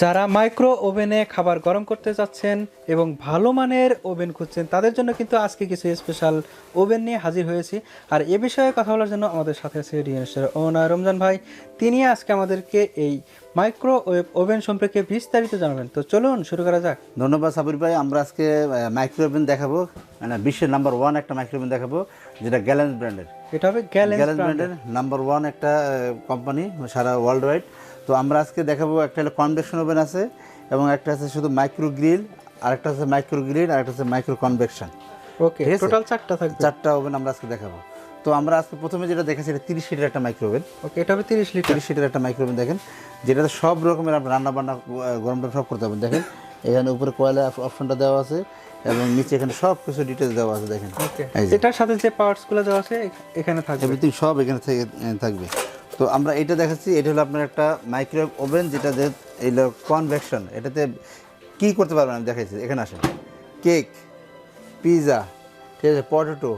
যারা মাইক্রো ওভেনে খাবার গরম করতে যাচ্ছেন এবং ভালো মানের ওভেন খুঁজছেন তাদের জন্য কিন্তু আজকে কিছু স্পেশাল ওভেন নিয়ে হাজির হয়েছি। আর এ বিষয়ে কথা বলার জন্য আমাদের সাথে আছে ডিএনএসের ওনার রমজান ভাই। তিনি আজকে আমাদেরকে এই মাইক্রোওয়েভ ওভেন সম্পর্কে বিস্তারিত জানাবেন। তো চলুন শুরু করা যাক। ধন্যবাদ সাবির ভাই। আমরা আজকে মাইক্রো ওভেন দেখাবো, মানে বিশ্বের নাম্বার 1 একটা মাইক্রো ওভেন দেখাবো, যেটা গ্যালেন্স ব্র্যান্ডের। এটা হবে গ্যালেন্স ব্র্যান্ডের নাম্বার 1 একটা কোম্পানি সারা ওয়ার্ল্ড ওয়াইড। তো আমরা আজকে দেখাবো একটা হলো কনভেকশন ওভেন আছে এবং একটা আছে শুধু মাইক্রো গ্রিল, আরেকটা আছে মাইক্রো গ্রিল, আরেকটা আছে মাইক্রো কনভেকশন। ওকে, টোটাল 4টা থাকবে। 4টা ওভেন আমরা আজকে দেখাবো। তো আমরা আজকে প্রথমে যেটা দেখাচ্ছি এটা 30 লিটার একটা মাইক্রো ওভেন। ওকে, এটা হবে 30 লিটার একটা মাইক্রো ওভেন। দেখেন যেটাতে সব রকমের আপনি রান্না বান্না গরম সব করতে পারবেন। দেখেন এখানে উপরে কয়লা অপশনটা দেওয়া আছে এবং নিচে এখানে সব কিছু ডিটেলস দেওয়া আছে। দেখেন এটার সাথে যে পার্টসগুলো দেওয়া আছে এখানে থাকবে, এভরিথিং সব এখানে থাকবে। তো আমরা এটা দেখাচ্ছি, এটা হলো আপনার একটা মাইক্রোওয়েভ ওভেন যেটা এইগুলো কনভেকশন। এটাতে কী করতে পারবেন আমি দেখাচ্ছি। এখানে আসেন, কেক, পিৎজা, ঠিক আছে, পটেটো,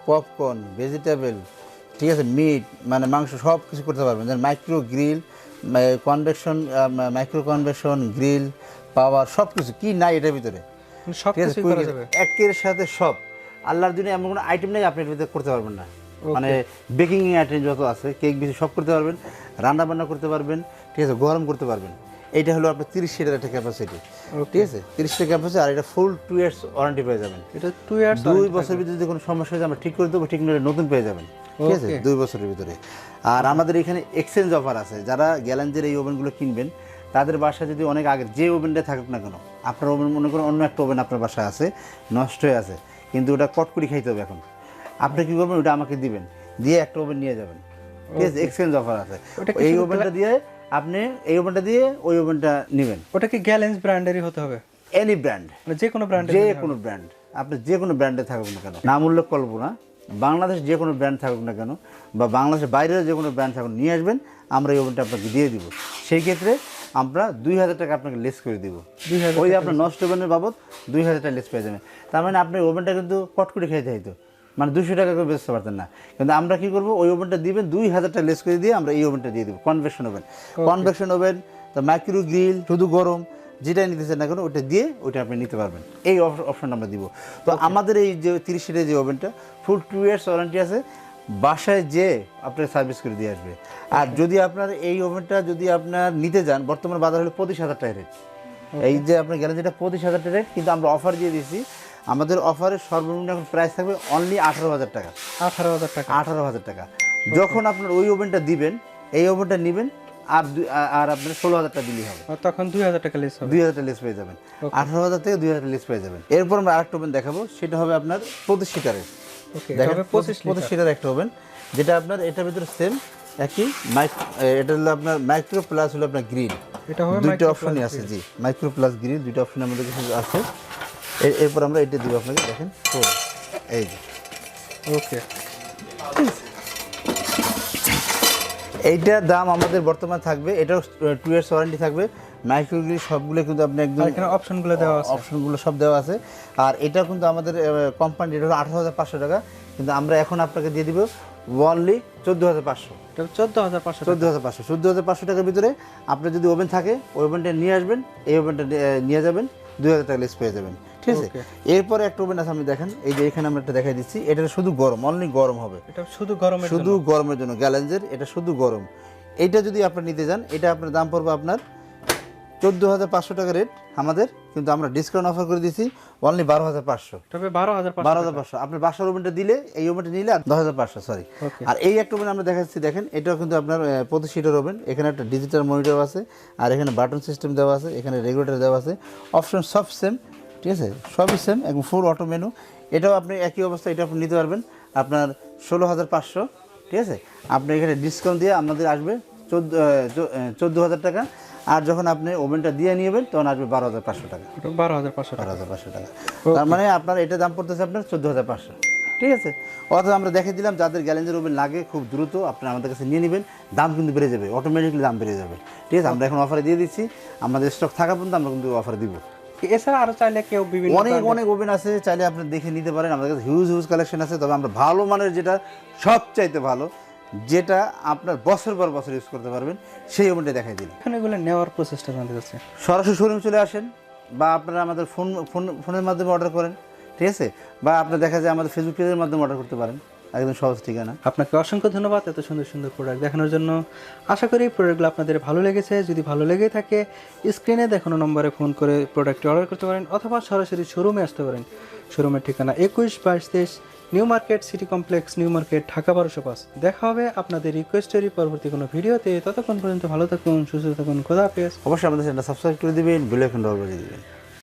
পপকর্ন, ভেজিটেবল, ঠিক আছে, মিট মানে মাংস সব কিছু করতে পারবেন। যেন micro grill, convection, micro convection, grill, power সব কিছু কী নাই এটার ভিতরে, সব ঠিক আছে, কিছু করা যাবে একের সাথে সব। আল্লাহর দিনে এমন কোনো আইটেম নেই আপনি এর ভিতরে করতে পারবেন না। মানে বেকিং আইটেম যত আছে, কেক বেশি সব করতে পারবেন, রান্না বান্না করতে পারবেন, ঠিক আছে, গরম করতে পারবেন। এইটা হলো আপনার 30 লিটার একটা ক্যাপাসিটি, ঠিক আছে, 30 লিটার ক্যাপাসিটি। আর এটা ফুল 2 ইয়ার্স ওয়ারেন্টি পেয়ে যাবেন। এটা 2 ইয়ার্স, 2 বছরের ভিতরে যদি কোনো সমস্যা হয় আমরা ঠিক করে দেবো, ঠিক নলে নতুন পেয়ে যাবেন, ঠিক আছে, 2 বছরের ভিতরে। আর আমাদের এখানে এক্সচেঞ্জ অফার আছে। যারা গ্যালান্সের এই ওভেনগুলো কিনবেন তাদের বাসায় যদি অনেক আগে যে ওভেনটা থাকুক না কেন, আপনার ওভেন মনে করেন অন্য একটা ওভেন আপনার বাসায় আছে, নষ্ট হয়ে আছে, কিন্তু ওটা কটকরি খাইতে হবে এখন, আপনি কী করবেন, ওটা আমাকে দিবেন, দিয়ে একটা ওভেন নিয়ে যাবেন, ঠিক আছে, এক্সচেঞ্জ অফার আছে। এই ওভেনটা দিয়ে আপনি এই ওভেনটা দিয়ে ওই ওভেনটা নেবেন। ওটা কি গ্যালেন্স ব্র্যান্ডেরই হতে হবে? এনি ব্র্যান্ড, মানে যে কোনো ব্র্যান্ড, আপনি যে কোনো ব্র্যান্ডে থাকুক না কেন, নাম উল্লেখ করবো না, বাংলাদেশ যে কোনো ব্র্যান্ড থাকুক না কেন বা বাংলাদেশের বাইরের যে কোনো ব্র্যান্ড থাকুক, নিয়ে আসবেন, আমরা এই ওভেনটা আপনাকে দিয়ে দিব। সেই ক্ষেত্রে আমরা 2000 টাকা আপনাকে লেস করে দিব। ওই আপনার নষ্ট ওভেনের বাবদ 2000 টাকা লেস পেয়ে যাবেন। তার মানে আপনি ওভেনটা কিন্তু কটকটি খেতে চাইতো, মানে 200 টাকা করে বেচতে পারতেন না। কিন্তু আমরা কী করবো, ওই ওভেনটা দিবেন, 2000 টাকা লেস করে দিয়ে আমরা এই ওভেনটা দিয়ে দেবো। কনভেকশন ওভেন, তো মাইক্রো গ্রিল, শুধু গরম, যেটাই নিতে চান না কেন ওটা দিয়ে ওইটা আপনি নিতে পারবেন। এই অপশন আমরা দিব। তো আমাদের এই যে 30 লিটার যে ওভেনটা ফুল 2 ইয়ার্স ওয়ারেন্টি আছে, বাসায় যে আপনার সার্ভিস করে দিয়ে আসবে। আর যদি আপনার এই ওভেনটা যদি আপনার নিতে যান, বর্তমান বাজার হলো 25,000 টাকা রেট। এই যে আপনার গেলেন যেটা 25,000 টাকা রেট, কিন্তু আমরা অফার দিয়ে দিয়েছি। আমাদের অফারের সর্বনিম্ন এখন প্রাইস থাকবে অনলি 18,000 টাকা। 18,000 টাকা যখন আপনার ওই ওভেনটা দিবেন, এই ওভেনটা নেবেন, আর আপনার 16,000 টাকা দিলেই হবে, তখন 2000 টাকা লেস হবে। 2000 টাকা লেস পেয়ে যাবেন। 18,000 থেকে 2000 টাকা লেস পেয়ে যাবেন। এরপর আমরা আরেকটা ওভেন দেখাবো, সেটা হবে আপনার 25 লিটারের। দেখেন 25 লিটার একটা ওভেন, যেটা আপনার এটার ভিতরে সেম একই এটা হলো আপনার মাইক্রো প্লাস হলো আপনার গ্রিল। এটা হবে দুইটা অপশনই আছে, জি, মাইক্রো প্লাস গ্রিল দুইটা অপশন আমাদের কাছে আছে। এরপর আমরা এটা দিব আপনাকে, দেখেন এই যে, ওকে, এইটার দাম আমাদের বর্তমান থাকবে, এটাও 2 ইয়ার্স ওয়ারেন্টি থাকবে। মাইক্রো গ্রিল সবগুলো কিন্তু আপনি একদম এখানে অপশনগুলো দেওয়া আছে, অপশনগুলো সব দেওয়া আছে। আর এটা কিন্তু আমাদের কোম্পানি রেট হলো 18,500 টাকা, কিন্তু আমরা এখন আপনাকে দিয়ে দিব অনলি 14,500। 14,500 টাকার ভিতরে আপনার যদি ওভেন থাকে ওই ওভেনটা নিয়ে আসবেন, এই ওভেনটা নিয়ে যাবেন, 2000 টাকা লেস পেয়ে যাবেন, ঠিক আছে। এরপরে একটা ওভেন আছে, আমি দেখেন এই যে এখানে আমরা একটা দেখাই দিচ্ছি, এটা শুধু গরম, অনলি গরম হবে, এটা শুধু গরমের জন্য গ্যালেন্সের, এটা শুধু গরম। এইটা যদি আপনি নিতে যান, এটা আপনার দাম পড়বে আপনার 14,500 টাকা রেট আমাদের, কিন্তু আমরা ডিসকাউন্ট অফার করে দিয়েছি অনলি 12,500। তবে 12,500 আপনার বাসার ওভেনটা দিলে, এই ওভেনটা নিলে 10,500, সরি। আর এই একটা ওভেন আমরা দেখাচ্ছি, দেখেন এটাও কিন্তু আপনার 25 লিটার ওভেন। এখানে একটা ডিজিটাল মনিটর আছে, আর এখানে বাটন সিস্টেম দেওয়া আছে, এখানে রেগুলেটর দেওয়া আছে, অপশন সব সেম, ঠিক আছে, সবই সেম, একদম ফুল অটো মেনু। এটাও আপনি একই অবস্থা, এটা আপনি নিতে পারবেন আপনার 16,500, ঠিক আছে। আপনি এখানে ডিসকাউন্ট দিয়ে আমাদের আসবে 14,000 টাকা। আর যখন আপনি ওভেনটা দিয়ে নেবেন তখন আসবে 12,500 টাকা। 12,500 টাকা, তার মানে আপনার এটা দাম পড়তেছে আপনার 14,500, ঠিক আছে। অর্থাৎ আমরা দেখে দিলাম, যাদের গ্যালেন্সের ওভেন লাগে খুব দ্রুত আপনি আমাদের কাছে নিয়ে নেবেন, দাম কিন্তু বেড়ে যাবে, অটোমেটিকলি দাম বেড়ে যাবে, ঠিক আছে। আমরা এখন অফারে দিয়ে দিচ্ছি, আমাদের স্টক থাকা পর্যন্ত আমরা কিন্তু অফার দিব। এছাড়া আরো চাইলে কেউ বিভিন্ন অনেক ওভেন আছে, চাইলে আপনি দেখে নিতে পারেন, আমাদের কাছে হিউজ কালেকশন আছে। তবে আমরা ভালো মানের, যেটা সবচাইতে ভালো, যেটা আপনার বছর পর বছর ইউজ করতে পারবেন, সেই ওভেনটা দেখাই দিন। এখন এগুলো নেওয়ার প্রসেসটা জানতে চাচ্ছি। সরাসরি শোরুম চলে আসেন, বা আপনারা আমাদের ফোনের মাধ্যমে অর্ডার করেন, ঠিক আছে, বা আপনার দেখা যায় আমাদের ফেসবুক পেজের মাধ্যমে অর্ডার করতে পারেন, একদম সহজ ঠিকানা। আপনাকে অসংখ্য ধন্যবাদ এত সুন্দর সুন্দর প্রোডাক্ট দেখানোর জন্য। আশা করি প্রোডাক্টগুলো আপনাদের ভালো লেগেছে। যদি ভালো লেগে থাকে স্ক্রিনে দেখানো নম্বরে ফোন করে প্রোডাক্টটি অর্ডার করতে পারেন, অথবা সরাসরি শোরুমে আসতে পারেন। শোরুমের ঠিকানা 21/22 new market city complex, new market, Dhaka 1205। দেখা হবে আপনাদের রিকোয়েস্টেরই পরবর্তী কোনো ভিডিওতে। ততক্ষণ পর্যন্ত ভালো থাকুন, সুস্থ থাকুন, খোদা হাফেজ। অবশ্যই আমাদের চ্যানেলটা সাবস্ক্রাইব করে দিবেন, বেল আইকনটা অল বাজিয়ে দিবেন।